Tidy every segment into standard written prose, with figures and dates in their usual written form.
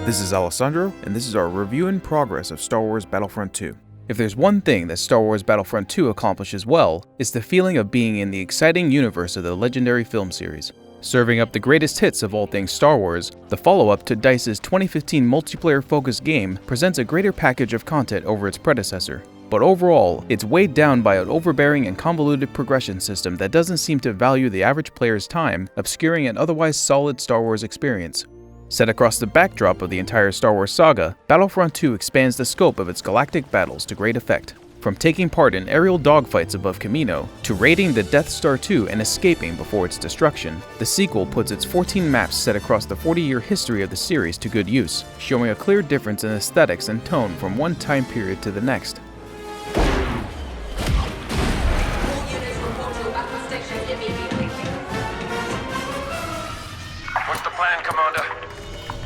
This is Alessandro, and this is our review in progress of Star Wars Battlefront II. If there's one thing that Star Wars Battlefront II accomplishes well, it's the feeling of being in the exciting universe of the legendary film series. Serving up the greatest hits of all things Star Wars, the follow-up to DICE's 2015 multiplayer-focused game presents a greater package of content over its predecessor. But overall, it's weighed down by an overbearing and convoluted progression system that doesn't seem to value the average player's time, obscuring an otherwise solid Star Wars experience. Set across the backdrop of the entire Star Wars saga, Battlefront II expands the scope of its galactic battles to great effect. From taking part in aerial dogfights above Kamino, to raiding the Death Star 2 and escaping before its destruction, the sequel puts its 14 maps set across the 40-year history of the series to good use, showing a clear difference in aesthetics and tone from one time period to the next. What's the plan, Commander?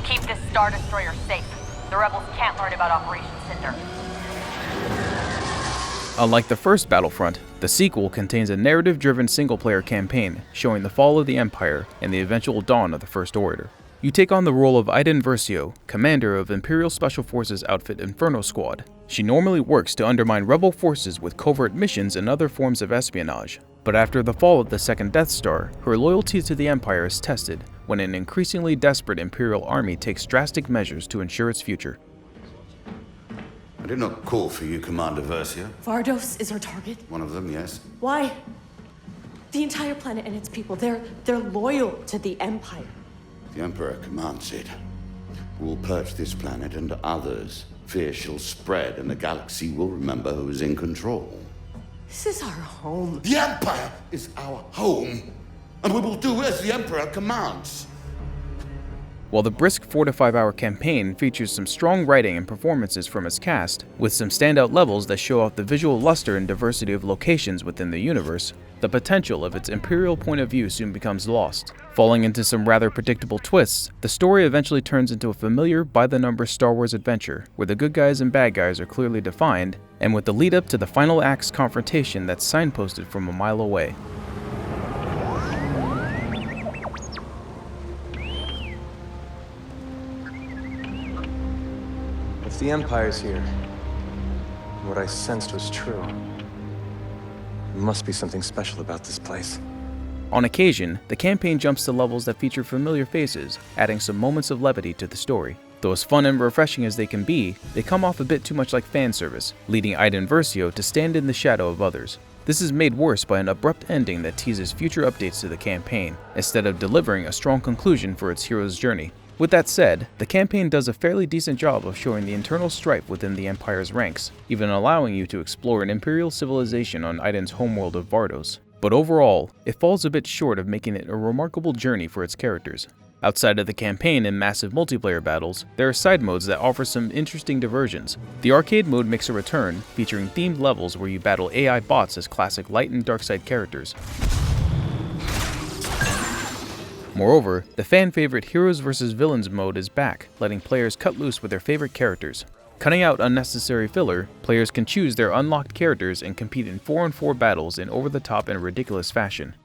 Keep this Star Destroyer safe. The rebels can't learn about Operation Cinder. Unlike the first Battlefront, the sequel contains a narrative-driven single-player campaign showing the fall of the Empire and the eventual dawn of the First Order. You take on the role of Iden Versio, commander of Imperial Special Forces outfit Inferno Squad. She normally works to undermine rebel forces with covert missions and other forms of espionage. But after the fall of the second Death Star, her loyalty to the Empire is tested when an increasingly desperate Imperial army takes drastic measures to ensure its future. I did not call for you, Commander Versio. Vardos is our target? One of them, yes. Why? The entire planet and its people, they're loyal to the Empire. The Emperor commands it. We'll purge this planet and others. Fear shall spread and the galaxy will remember who is in control. This is our home. The Empire is our home, and we will do as the Emperor commands. While the brisk 4 to 5 hour campaign features some strong writing and performances from its cast, with some standout levels that show off the visual luster and diversity of locations within the universe, the potential of its Imperial point of view soon becomes lost. Falling into some rather predictable twists, the story eventually turns into a familiar by-the-numbers Star Wars adventure, where the good guys and bad guys are clearly defined, and with the lead-up to the final act's confrontation that's signposted from a mile away. If the Empire's here, and what I sensed was true, there must be something special about this place. On occasion, the campaign jumps to levels that feature familiar faces, adding some moments of levity to the story. Though as fun and refreshing as they can be, they come off a bit too much like fan service, leading Iden Versio to stand in the shadow of others. This is made worse by an abrupt ending that teases future updates to the campaign, instead of delivering a strong conclusion for its hero's journey. With that said, the campaign does a fairly decent job of showing the internal strife within the Empire's ranks, even allowing you to explore an Imperial civilization on Iden's homeworld of Vardos. But overall, it falls a bit short of making it a remarkable journey for its characters. Outside of the campaign and massive multiplayer battles, there are side modes that offer some interesting diversions. The arcade mode makes a return, featuring themed levels where you battle AI bots as classic light and dark side characters. Moreover, the fan-favorite Heroes vs. Villains mode is back, letting players cut loose with their favorite characters. Cutting out unnecessary filler, players can choose their unlocked characters and compete in 4-on-4 battles in over-the-top and ridiculous fashion.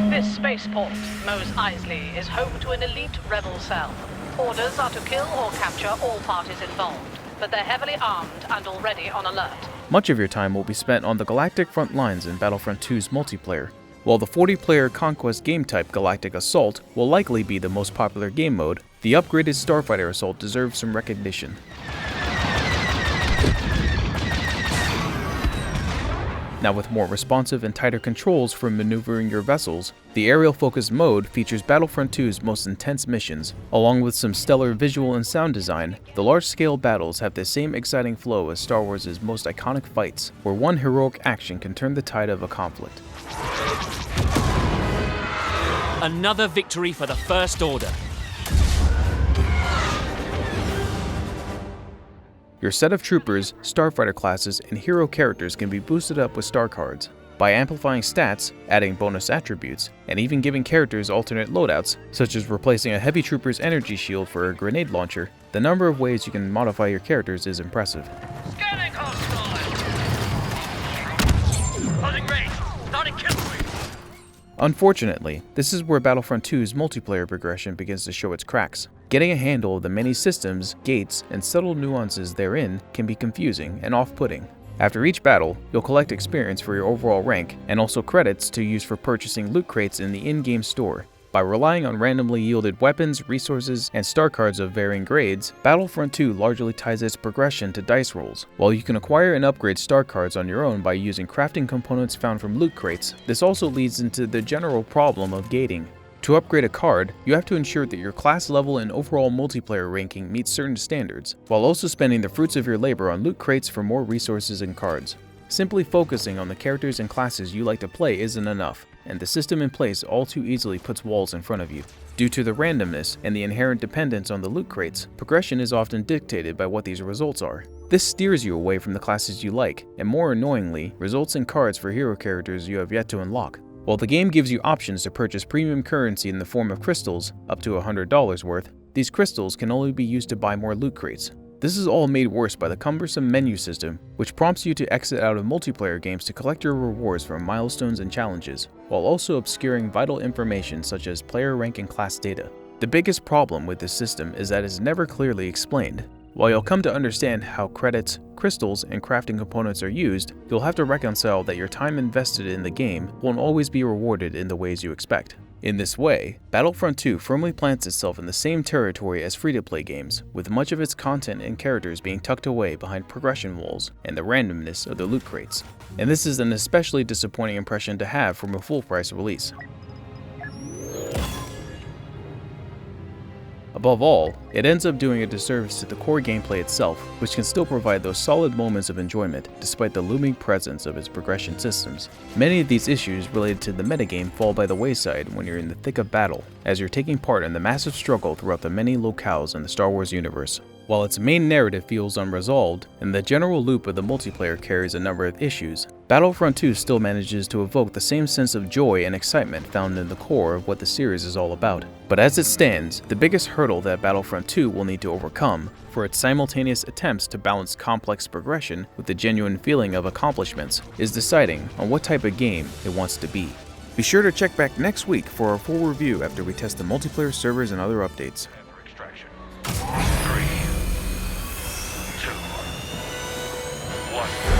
This spaceport, Mos Eisley, is home to an elite rebel cell. Orders are to kill or capture all parties involved, but they're heavily armed and already on alert. Much of your time will be spent on the galactic front lines in Battlefront II's multiplayer. While the 40-player conquest game type Galactic Assault will likely be the most popular game mode, the upgraded Starfighter Assault deserves some recognition. Now with more responsive and tighter controls for maneuvering your vessels, the aerial-focused mode features Battlefront II's most intense missions. Along with some stellar visual and sound design, the large-scale battles have the same exciting flow as Star Wars' most iconic fights, where one heroic action can turn the tide of a conflict. Another victory for the First Order. Your set of troopers, starfighter classes, and hero characters can be boosted up with star cards. By amplifying stats, adding bonus attributes, and even giving characters alternate loadouts, such as replacing a heavy trooper's energy shield for a grenade launcher, the number of ways you can modify your characters is impressive. Scanning hostile! Closing range! Starting kill! Unfortunately, this is where Battlefront 2's multiplayer progression begins to show its cracks. Getting a handle of the many systems, gates, and subtle nuances therein can be confusing and off-putting. After each battle, you'll collect experience for your overall rank, and also credits to use for purchasing loot crates in the in-game store. By relying on randomly yielded weapons, resources, and star cards of varying grades, Battlefront 2 largely ties its progression to dice rolls. While you can acquire and upgrade star cards on your own by using crafting components found from loot crates, this also leads into the general problem of gating. To upgrade a card, you have to ensure that your class level and overall multiplayer ranking meets certain standards, while also spending the fruits of your labor on loot crates for more resources and cards. Simply focusing on the characters and classes you like to play isn't enough, and the system in place all too easily puts walls in front of you. Due to the randomness and the inherent dependence on the loot crates, progression is often dictated by what these results are. This steers you away from the classes you like, and more annoyingly, results in cards for hero characters you have yet to unlock. While the game gives you options to purchase premium currency in the form of crystals, up to $100 worth, these crystals can only be used to buy more loot crates. This is all made worse by the cumbersome menu system, which prompts you to exit out of multiplayer games to collect your rewards from milestones and challenges, while also obscuring vital information such as player rank and class data. The biggest problem with this system is that it is never clearly explained. While you'll come to understand how credits, crystals, and crafting components are used, you'll have to reconcile that your time invested in the game won't always be rewarded in the ways you expect. In this way, Battlefront 2 firmly plants itself in the same territory as free-to-play games, with much of its content and characters being tucked away behind progression walls and the randomness of the loot crates. And this is an especially disappointing impression to have from a full-price release. Above all, it ends up doing a disservice to the core gameplay itself, which can still provide those solid moments of enjoyment despite the looming presence of its progression systems. Many of these issues related to the metagame fall by the wayside when you're in the thick of battle, as you're taking part in the massive struggle throughout the many locales in the Star Wars universe. While its main narrative feels unresolved, and the general loop of the multiplayer carries a number of issues, Battlefront 2 still manages to evoke the same sense of joy and excitement found in the core of what the series is all about. But as it stands, the biggest hurdle that Battlefront 2 will need to overcome, for its simultaneous attempts to balance complex progression with the genuine feeling of accomplishments, is deciding on what type of game it wants to be. Be sure to check back next week for our full review after we test the multiplayer servers and other updates. Extraction. 3, 2, 1.